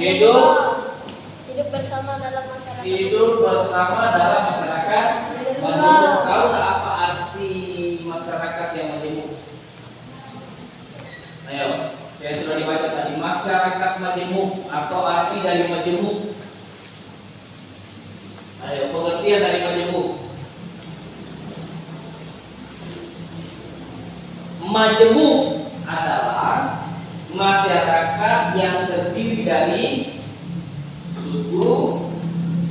hidup bersama dalam masyarakat. Hidup bersama dalam masyarakat majemuk. Tahu nggak apa arti masyarakat yang majemuk? Ayo, saya sudah dibaca tadi masyarakat majemuk atau arti dari majemuk. Ayo, pengertian dari majemuk. Majemuk adalah masyarakat yang terdiri dari suku,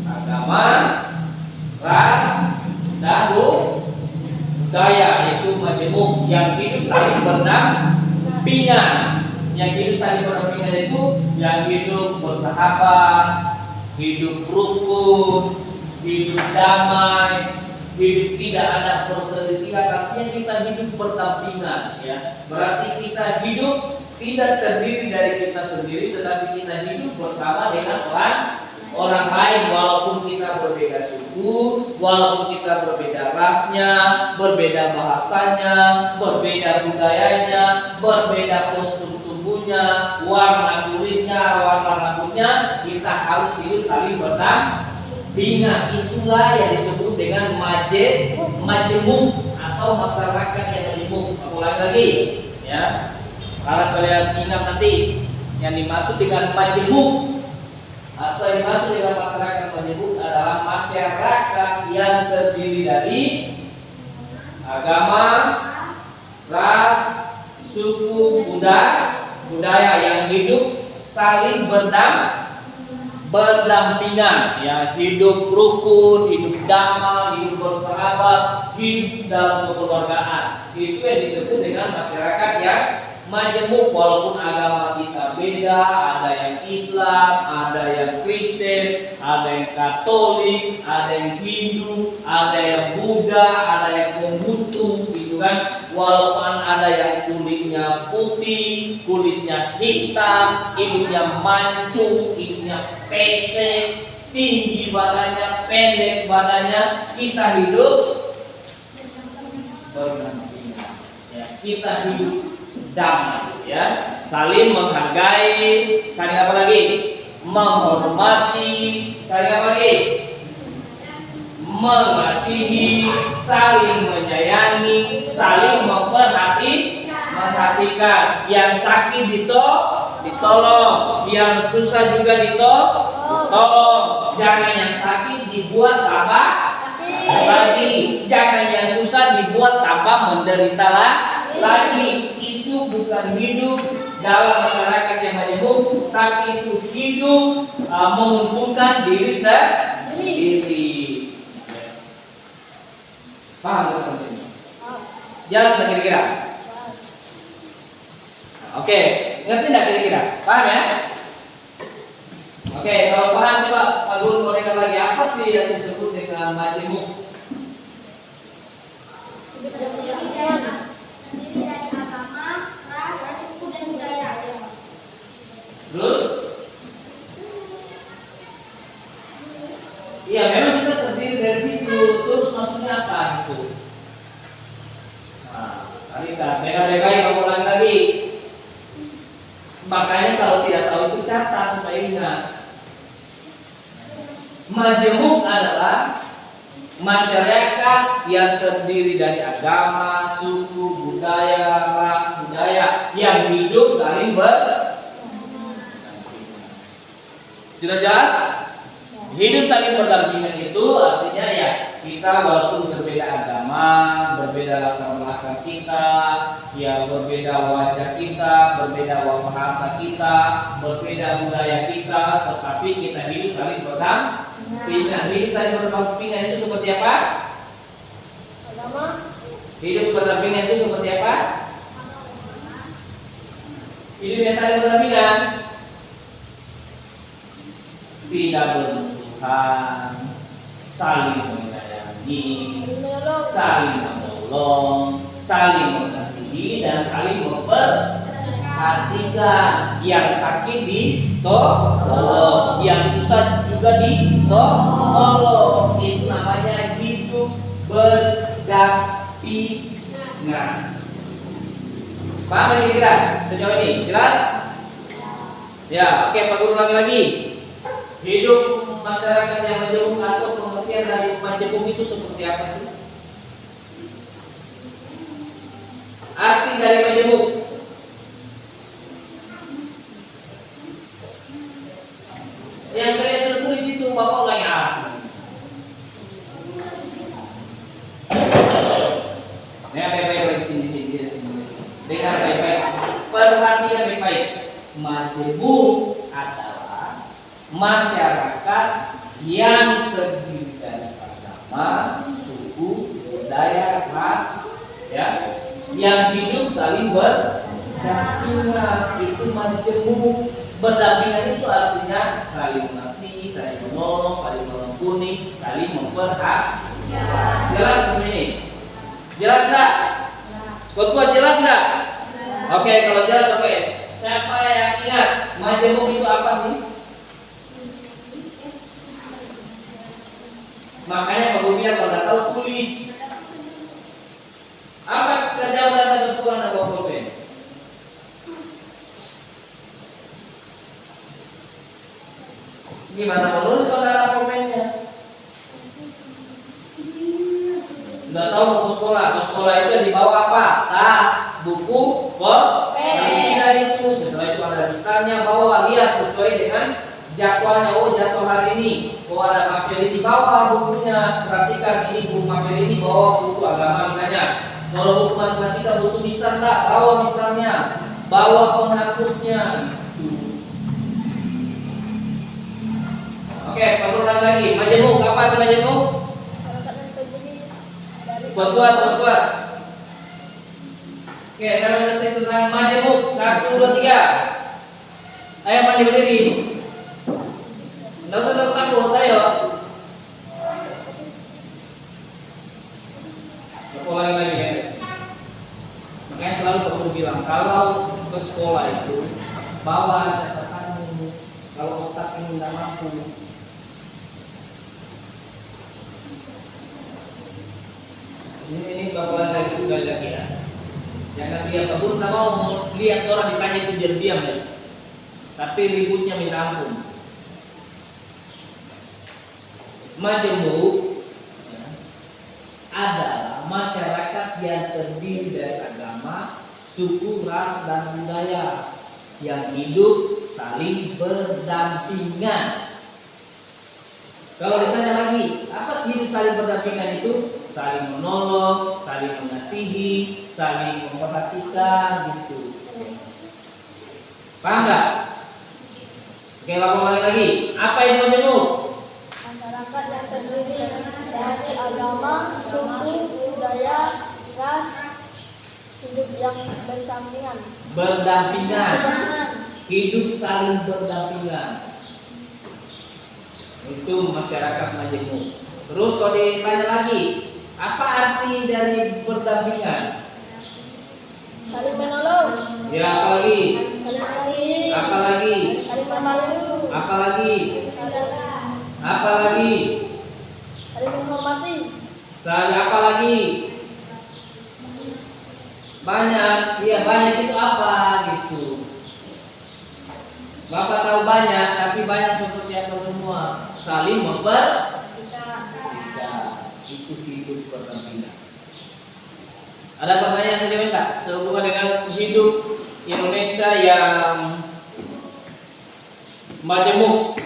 agama, ras, dan budaya, yaitu majemuk yang hidup saling berdampingan. Yang hidup saling berdampingan itu yang hidup bersahabat, hidup rukun, hidup damai, hidup tidak ada perselisihan. Artinya kita hidup berdampingan, ya. Berarti kita hidup tidak terdiri dari kita sendiri, tetapi kita hidup bersama dengan orang lain, walaupun kita berbeda suku, walaupun kita berbeda rasnya, berbeda bahasanya, berbeda budayanya, berbeda postur tubuhnya, warna kulitnya, warna rambutnya, kita harus hidup saling berdampingan. Itulah yang disebut dengan majemuk atau masyarakat yang majemuk. Ulangi lagi, ya. Kalau kalian ingat nanti yang dimaksud dengan majemuk atau yang dimaksud dengan masyarakat majemuk adalah masyarakat yang terdiri dari agama, ras, suku, budaya yang hidup saling berdampingan, ya, hidup rukun, hidup damai, hidup bersahabat, hidup dalam kekeluargaan. Itu yang disebut dengan masyarakat yang majemuk. Walaupun agama kita beda, ada yang Islam, ada yang Kristen, ada yang Katolik, ada yang Hindu, ada yang Buddha, ada yang Konghucu, gitu kan. Walaupun ada yang kulitnya putih, kulitnya hitam, hidungnya mancung, hidungnya pesek, tinggi badannya, pendek badannya, kita hidup berdampingan, ya. Kita hidup damai, ya, saling menghargai, saling apa lagi? Menghormati, saling apa lagi? Mengasihi, saling menyayangi, saling memperhatikan. Yang sakit ditolong, yang susah juga ditolong. Jangan yang sakit dibuat tambah lagi, jangan yang susah dibuat tambah menderita lagi. Itu bukan hidup dalam masyarakat yang majemuk, tapi itu hidup menguntungkan diri sendiri. Paham nggak sampai sini? Jelas nggak kira-kira? Oke, ngerti nggak kira-kira? Paham ya? Oke, kalau paham coba Pak Guru bolehkan lagi, apa sih yang disebut dengan majemuk? Terus? Iya, memang kita terdiri dari situ. Terus maksudnya apa itu? Nah, tadi kan mereka yang ulangi lagi. Makanya kalau tidak tahu itu catat supaya ingat. Majemuk adalah masyarakat yang terdiri dari agama, suku, budaya, ras, budaya yang hidup saling Sudah jelas? Hidup saling berdampingan itu artinya ya kita walaupun berbeda agama, berbeda latar belakang kita, ya berbeda wajah kita, berbeda bahasa kita, berbeda budaya kita, tetapi kita hidup saling berdampingan. Hidup saling berdampingan itu seperti apa? Agama. Hidup berdampingan itu seperti apa? Hidup yang saling berdampingan. Tidak bermusuhan, saling menyayangi, saling menolong, saling mengasihi, dan saling memperhatikan. Yang sakit ditolong, yang susah juga ditolong. Itu namanya hidup berdampingan. Paham kira-kira sejauh ini? Jelas? Ya, oke, Pak Guru ulangi lagi. Hidup masyarakat yang majemuk atau pengertian dari majemuk itu seperti apa sih? Arti dari majemuk. Yang kalian sudah tulis itu, Bapak ulangi Ya, baik-baik sini. Dengar baik-baik. Perhatian baik-baik. Majemuk adalah masyarakat yang terdiri dari agama, suku, budaya, ras, ya, yang hidup saling berdampingan. Itu majemuk. Berdampingan itu artinya saling mengasihi, saling menolong, saling mengampuni, saling memperhatikan. Jelas ini? Jelas nggak? Kuat-kuat jelas nggak? Oke, kalau jelas oke. Siapa yang ingat majemuk itu apa sih? Makanya Pak Guru bilang kalau nggak tahu tulis. Apa kerja datang ke sekolah dan bawa pulpen? Gimana mau nulis kalau nggak ada pulpennya? Nggak tahu mau ke sekolah. Ke sekolah itu dibawa apa? Tas, buku, pulpen itu. Setelah itu ada listannya, bawa, lihat sesuai dengan jadwalnya. Oh, jadwal hari ini. Oh, ada materi di bawah bukunya. Perhatikan ini buku materi ini bawa buku agama misalnya. Kalau buku matematika butuh mistar enggak? Bawa mistarnya. Bawa penghapusnya. Oke, Pak Guru ulang lagi. Majemuk, apa itu majemuk? Masyarakat yang terdiri dari Buat. Oke, saya mengerti tentang majemuk. 1, 2, 3. Ayo mandi berdiri. Nggak usah takut, ayo. Ulangi lagi ya. Makanya selalu Pak Guru bilang kalau ke sekolah itu bawa catatanmu. Kalau otak ini nggak mampu. Ini bakalan dari sudah lagi ya. Jangan lihat Pak Guru nggak mau lihat orang ditanya itu diam-diam ya. Tapi ributnya minta ampun. Majemuk ya, adalah masyarakat yang terdiri dari agama, suku, ras, dan budaya yang hidup saling berdampingan. Kalau ditanya lagi, apa sih saling berdampingan itu? Saling menolong, saling mengasihi, saling memperhatikan gitu. Paham nggak? Oke, ulangi lagi. Apa itu majemuk? masyarakat yang terdiri dari agama, suku, budaya, ras, hidup yang bersampingan. Berdampingan. Hidup saling berdampingan. Itu masyarakat majemuk. Terus kalau ditanya lagi, apa arti dari berdampingan? Saling menolong. Ya, apa lagi? Saling mengasihi. Apa lagi? Saling membantu. Apa lagi? Saling Apa lagi? menghormati. Saling apa lagi? Banyak. Iya, banyak itu apa gitu. Bapak tahu banyak, tapi banyak seperti apa semua. Saling itu hidup berdampingan. Ada pertanyaan saja minta sehubungan dengan hidup Indonesia yang majemuk.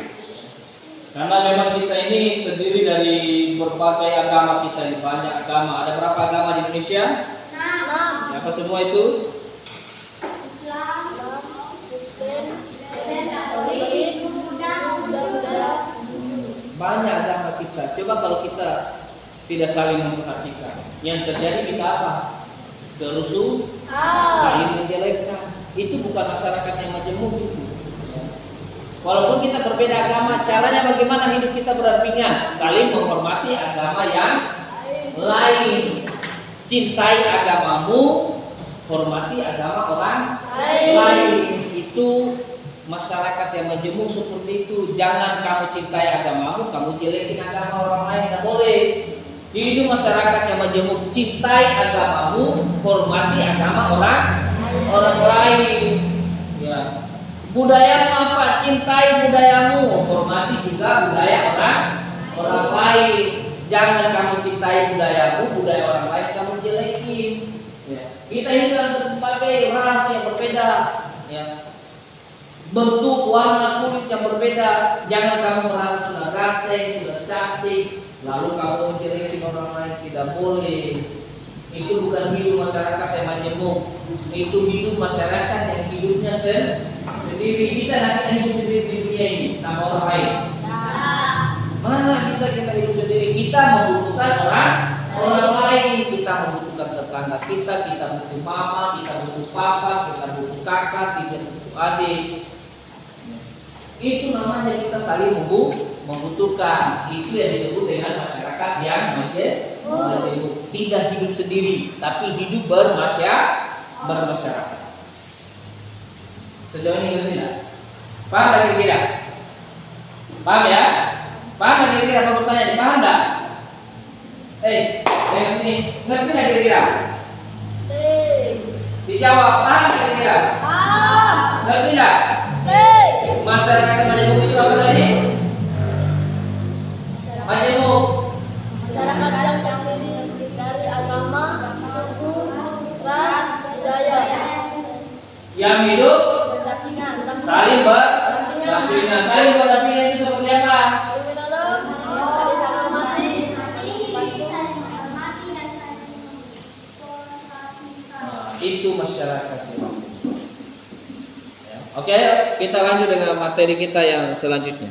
Karena memang kita ini terdiri dari berbagai agama, kita ini banyak agama. Ada berapa agama di Indonesia? 6. Apa semua itu? Islam, Kristen, Katolik, Buddha. Banyak agama kita. Coba kalau kita tidak saling memperhatikan, yang terjadi bisa apa? Kerusuhan, saling menjelekkan. Itu bukan masyarakat yang majemuk itu. Walaupun kita berbeda agama, caranya bagaimana hidup kita berdampingan, saling menghormati agama yang lain. Cintai agamamu, hormati agama orang lain. Itu masyarakat yang majemuk seperti itu. Jangan kamu cintai agamamu, kamu jelekin agama orang lain, tidak boleh. Hidup masyarakat yang majemuk, cintai agamamu, hormati agama orang lain. Ya. Budayamu apa? Cintai budayamu, hormati juga budaya orang lain. Jangan kamu cintai budayamu, budaya orang lain kamu jelekin. Ya. Kita hidup dalam berbagai ras yang berbeda, ya. Bentuk warna kulit yang berbeda. Jangan kamu merasa sudah ganteng, sudah cantik, lalu kamu menjelekin orang lain, tidak boleh. Itu bukan hidup masyarakat yang majemuk. Itu hidup masyarakat yang hidupnya sendiri. Bisa kita hidup sendiri di dunia ini tanpa orang lain? Mana bisa kita hidup sendiri? Kita membutuhkan orang lain. Kita membutuhkan tetangga kita butuh mama, kita butuh papa, kita butuh kakak, kita butuh adik. Itu namanya kita saling membutuhkan. Itu yang disebut dengan masyarakat yang majemuk. Tidak hidup sendiri, tapi hidup bermasyarakat. Sejauh ini ngerti tidak? Paham tak kira-kira? Paham ya? Paham tak kira-kira? Aku bertanya nih, paham tak? Yang sini, ngerti tak kira-kira? Dijawab, paham tak kira-kira? Paham. Ngerti tak? Masyarakat majemuk itu apa tadi? Majemuk. Masyarakat yang terdiri dari agama, suku, ras, budaya. Yang hidup Berdampingan. saling berdampingan. Saling berdampingan itu seperti apa? Itu masyarakat yang Oke, kita lanjut dengan materi kita yang selanjutnya.